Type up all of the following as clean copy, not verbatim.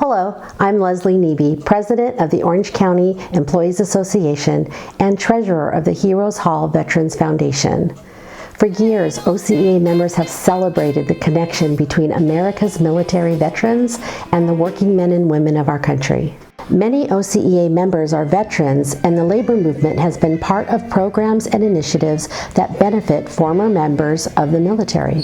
Hello, I'm Lezlee Neebe, President of the Orange County Employees Association and Treasurer of the Heroes Hall Veterans Foundation. For years, OCEA members have celebrated the connection between America's military veterans and the working men and women of our country. Many OCEA members are veterans, and the labor movement has been part of programs and initiatives that benefit former members of the military.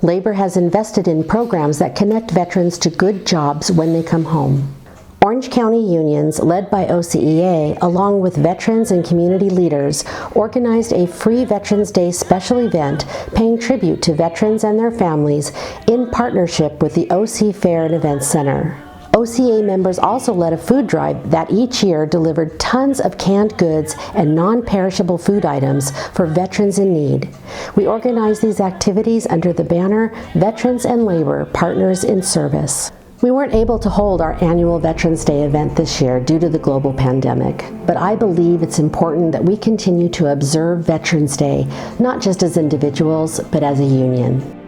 Labor has invested in programs that connect veterans to good jobs when they come home. Orange County unions, led by OCEA, along with veterans and community leaders, organized a free Veterans Day special event paying tribute to veterans and their families in partnership with the OC Fair and Events Center. OCEA members also led a food drive that each year delivered tons of canned goods and non-perishable food items for veterans in need. We organized these activities under the banner Veterans and Labor Partners in Service. We weren't able to hold our annual Veterans Day event this year due to the global pandemic, but I believe it's important that we continue to observe Veterans Day, not just as individuals, but as a union.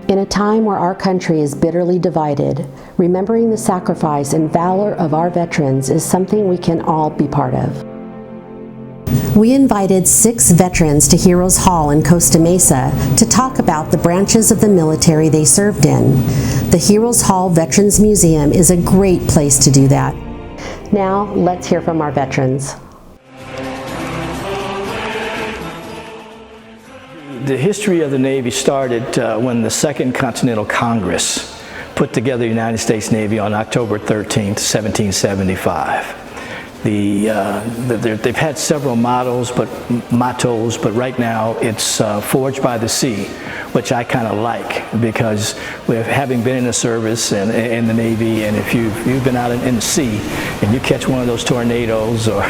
In a time where our country is bitterly divided, remembering the sacrifice and valor of our veterans is something we can all be part of. We invited 6 veterans to Heroes Hall in Costa Mesa to talk about the branches of the military they served in. The Heroes Hall Veterans Museum is a great place to do that. Now, let's hear from our veterans. The history of the Navy started when the Second Continental Congress put together the United States Navy on October 13th, 1775. They've had several mottos, but right now it's Forged by the Sea, which I kind of like, because with having been in the service and in the Navy, and if you've been out in the sea and you catch one of those tornadoes or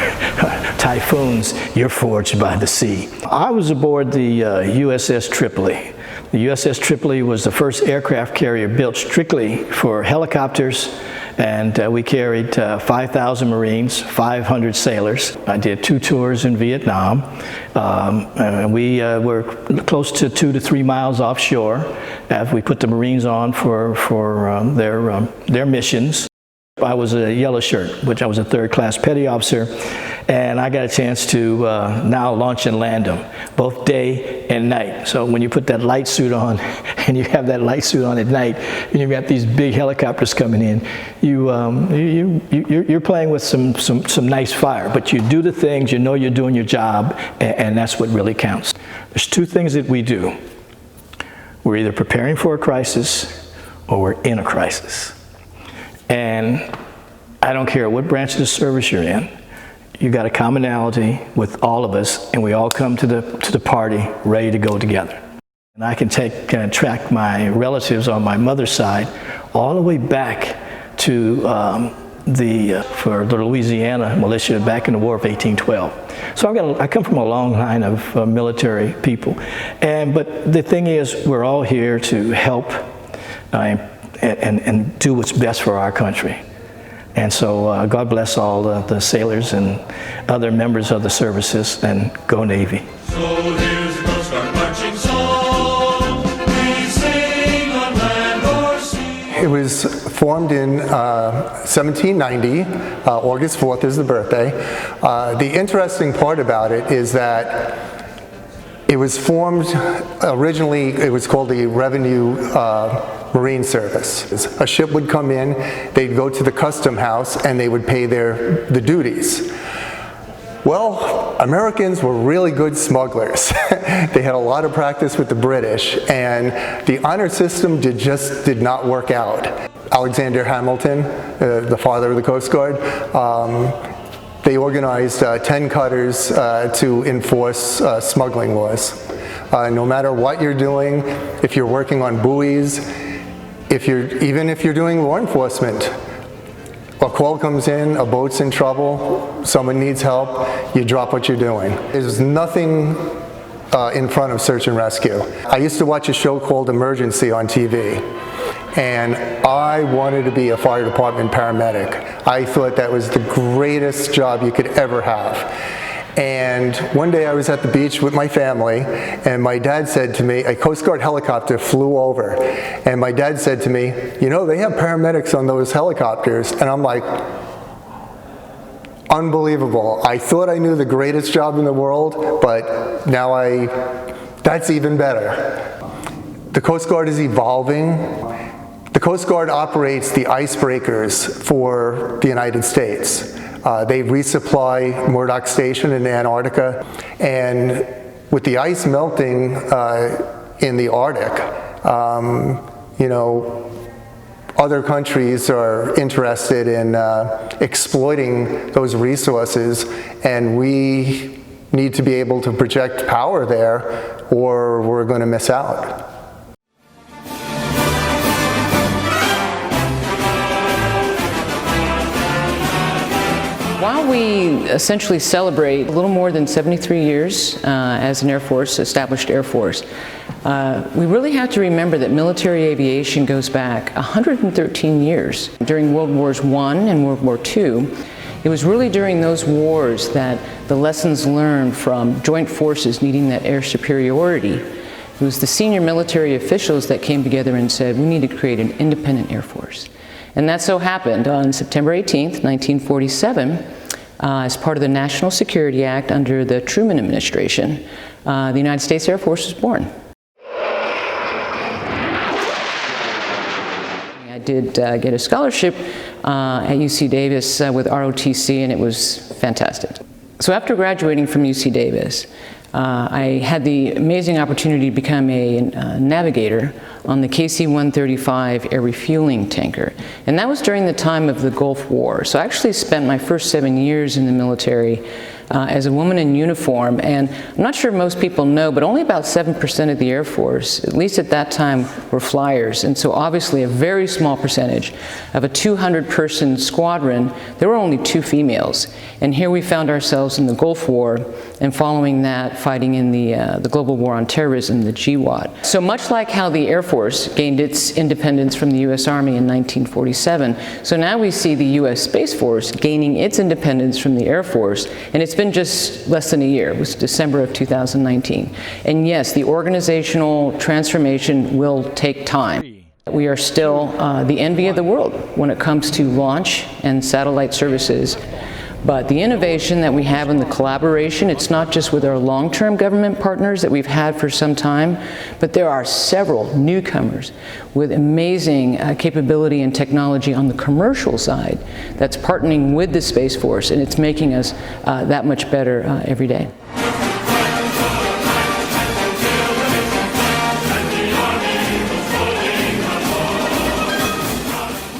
typhoons, you're forged by the sea. I was aboard the USS Tripoli. The USS Tripoli was the first aircraft carrier built strictly for helicopters, and we carried 5,000 Marines, 500 sailors. I did 2 tours in Vietnam. And we were close to 2 to 3 miles offshore as we put the Marines on for their missions. I was a yellow shirt, which I was a 3rd class petty officer, and I got a chance to now launch and land them, both day and night. So when you put that light suit on, and you have that light suit on at night, and you've got these big helicopters coming in, you're playing with some nice fire, but you do the things, you know you're doing your job, and that's what really counts. There's 2 things that we do. We're either preparing for a crisis, or we're in a crisis. And I don't care what branch of the service you're in, you got a commonality with all of us, and we all come to the party ready to go together. And I can track my relatives on my mother's side all the way back to for the Louisiana militia back in the War of 1812. So I come from a long line of military people, but the thing is, we're all here to help and do what's best for our country. And so God bless all the sailors and other members of the services, and go Navy. So here's the Coast Guard marching song. We sing on land or sea. It was formed in 1790. August 4th is the birthday. The interesting part about it is that it was formed originally, it was called the Revenue Marine Service. A ship would come in, they'd go to the custom house, and they would pay the duties. Well, Americans were really good smugglers. They had a lot of practice with the British, and the honor system just did not work out. Alexander Hamilton, the father of the Coast Guard, they organized 10 cutters to enforce smuggling laws. No matter what you're doing, if you're working on buoys, even if you're doing law enforcement, a call comes in, a boat's in trouble, someone needs help, you drop what you're doing. There's nothing in front of search and rescue. I used to watch a show called Emergency on TV, and I wanted to be a fire department paramedic. I thought that was the greatest job you could ever have. And one day I was at the beach with my family, and my dad said to me, a Coast Guard helicopter flew over, and my dad said to me, you know, they have paramedics on those helicopters. And I'm like, unbelievable. I thought I knew the greatest job in the world, but now that's even better. The Coast Guard is evolving. The Coast Guard operates the icebreakers for the United States. They resupply Murdoch Station in Antarctica, and with the ice melting in the Arctic, you know, other countries are interested in exploiting those resources, and we need to be able to project power there, or we're going to miss out. While we essentially celebrate a little more than 73 years as an Air Force, established Air Force, we really have to remember that military aviation goes back 113 years. During World Wars I and World War II, it was really during those wars that the lessons learned from joint forces needing that air superiority. It was the senior military officials that came together and said, we need to create an independent Air Force. And that so happened on September 18th, 1947, as part of the National Security Act under the Truman administration, the United States Air Force was born. I did get a scholarship at UC Davis with ROTC, and it was fantastic. So after graduating from UC Davis, I had the amazing opportunity to become a navigator on the KC-135 air refueling tanker. And that was during the time of the Gulf War. So I actually spent my first 7 years in the military as a woman in uniform. And I'm not sure most people know, but only about 7% of the Air Force, at least at that time, were flyers. And so obviously a very small percentage of a 200-person squadron, there were only 2 females. And here we found ourselves in the Gulf War, and following that, fighting in the global war on terrorism, the GWOT. So much like how the Air Force gained its independence from the U.S. Army in 1947, so now we see the U.S. Space Force gaining its independence from the Air Force, and it's been just less than a year. It was December of 2019. And yes, the organizational transformation will take time. We are still the envy of the world when it comes to launch and satellite services. But the innovation that we have in the collaboration, it's not just with our long-term government partners that we've had for some time, but there are several newcomers with amazing capability and technology on the commercial side that's partnering with the Space Force, and it's making us that much better every day.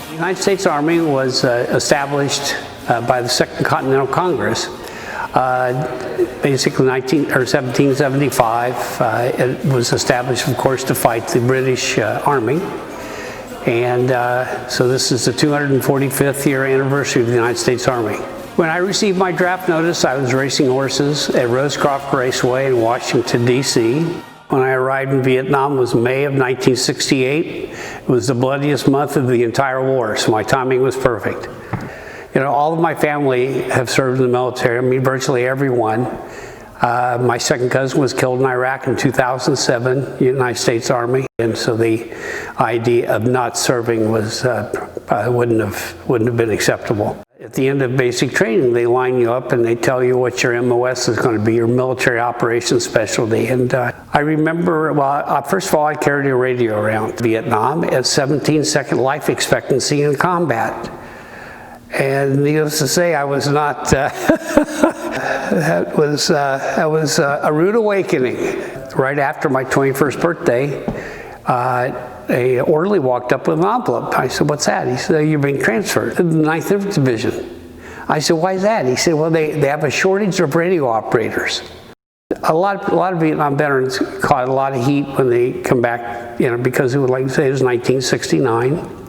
The United States Army was established by the Second Continental Congress, basically 1775. It was established, of course, to fight the British Army. And so this is the 245th year anniversary of the United States Army. When I received my draft notice, I was racing horses at Rosecroft Raceway in Washington, D.C. When I arrived in Vietnam was May of 1968. It was the bloodiest month of the entire war, so my timing was perfect. You know, all of my family have served in the military. I mean, virtually everyone. My second cousin was killed in Iraq in 2007, United States Army, and so the idea of not serving was wouldn't have been acceptable. At the end of basic training, they line you up and they tell you what your MOS is going to be, your military operations specialty. And I remember, well, first of all, I carried a radio around Vietnam at 17-second life expectancy in combat. And needless to say, I was not, that was a rude awakening. Right after my 21st birthday, a orderly walked up with an envelope. I said, what's that? He said, you're being transferred to the 9th Infantry Division. I said, why is that? He said, well, they have a shortage of radio operators. A lot of Vietnam veterans caught a lot of heat when they come back, you know, because it was, like I say, it was 1969.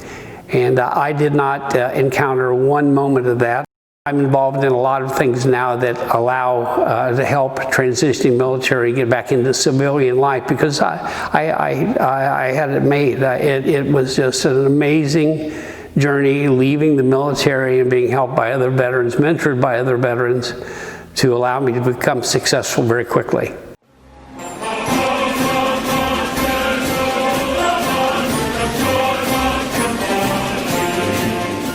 And I did not encounter one moment of that. I'm involved in a lot of things now that allow to help transitioning military get back into civilian life, because I had it made. It was just an amazing journey, leaving the military and being helped by other veterans, mentored by other veterans, to allow me to become successful very quickly.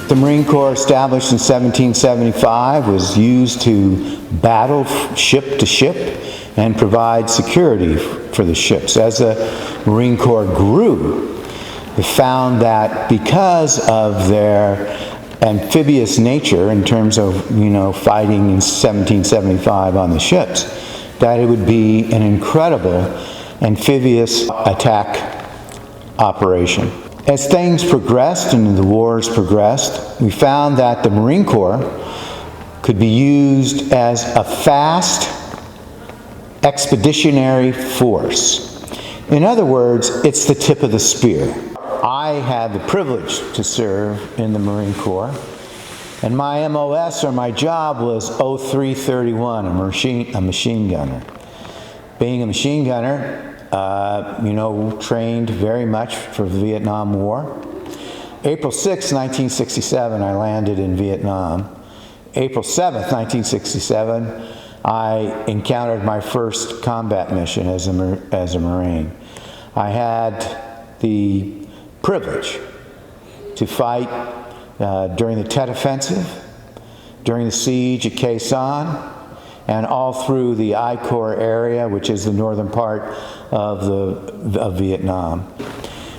The Marine Corps, established in 1775, was used to battle ship to ship and provide security for the ships. As the Marine Corps grew, they found that because of their amphibious nature in terms of, fighting in 1775 on the ships, that it would be an incredible amphibious attack operation. As things progressed and the wars progressed, we found that the Marine Corps could be used as a fast expeditionary force. In other words, it's the tip of the spear. I had the privilege to serve in the Marine Corps, and my MOS, or my job, was 0331, a machine gunner. Being a machine gunner, trained very much for the Vietnam War. April 6, 1967, I landed in Vietnam. April 7th, 1967, I encountered my first combat mission as a Marine. I had the privilege to fight during the Tet Offensive, during the siege at Khe Sanh, and all through the I Corps area, which is the northern part of Vietnam.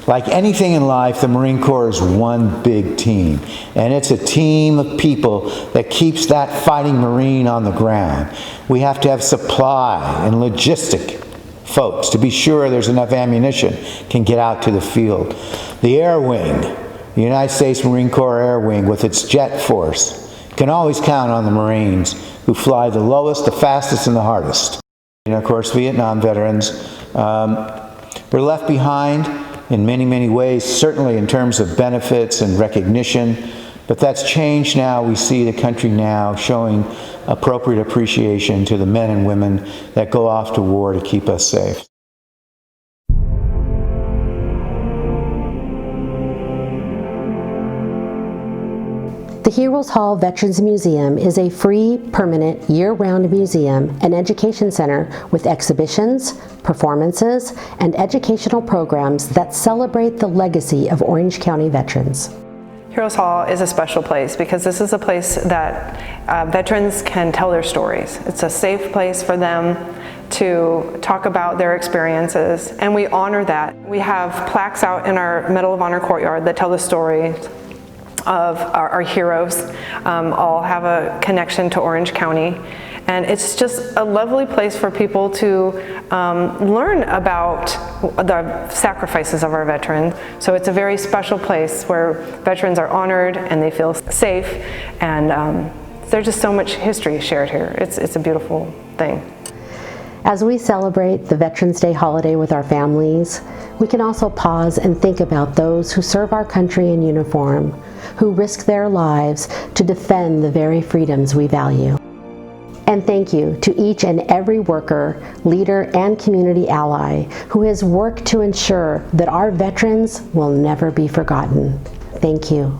Like anything in life, the Marine Corps is one big team, and it's a team of people that keeps that fighting Marine on the ground. We have to have supply and logistic folks to be sure there's enough ammunition can get out to the field. The Air Wing, the United States Marine Corps Air Wing, with its jet force, can always count on the Marines who fly the lowest, the fastest, and the hardest. And of course, Vietnam veterans were left behind in many, many ways, certainly in terms of benefits and recognition, but that's changed now. We see the country now showing appropriate appreciation to the men and women that go off to war to keep us safe. The Heroes Hall Veterans Museum is a free, permanent, year-round museum and education center with exhibitions, performances, and educational programs that celebrate the legacy of Orange County veterans. Heroes Hall is a special place because this is a place that veterans can tell their stories. It's a safe place for them to talk about their experiences, and we honor that. We have plaques out in our Medal of Honor courtyard that tell the story of our heroes. All have a connection to Orange County, and it's just a lovely place for people to learn about the sacrifices of our veterans. So it's a very special place where veterans are honored and they feel safe, and there's just so much history shared here. It's a beautiful thing. As we celebrate the Veterans Day holiday with our families, we can also pause and think about those who serve our country in uniform, who risk their lives to defend the very freedoms we value. And thank you to each and every worker, leader, and community ally who has worked to ensure that our veterans will never be forgotten. Thank you.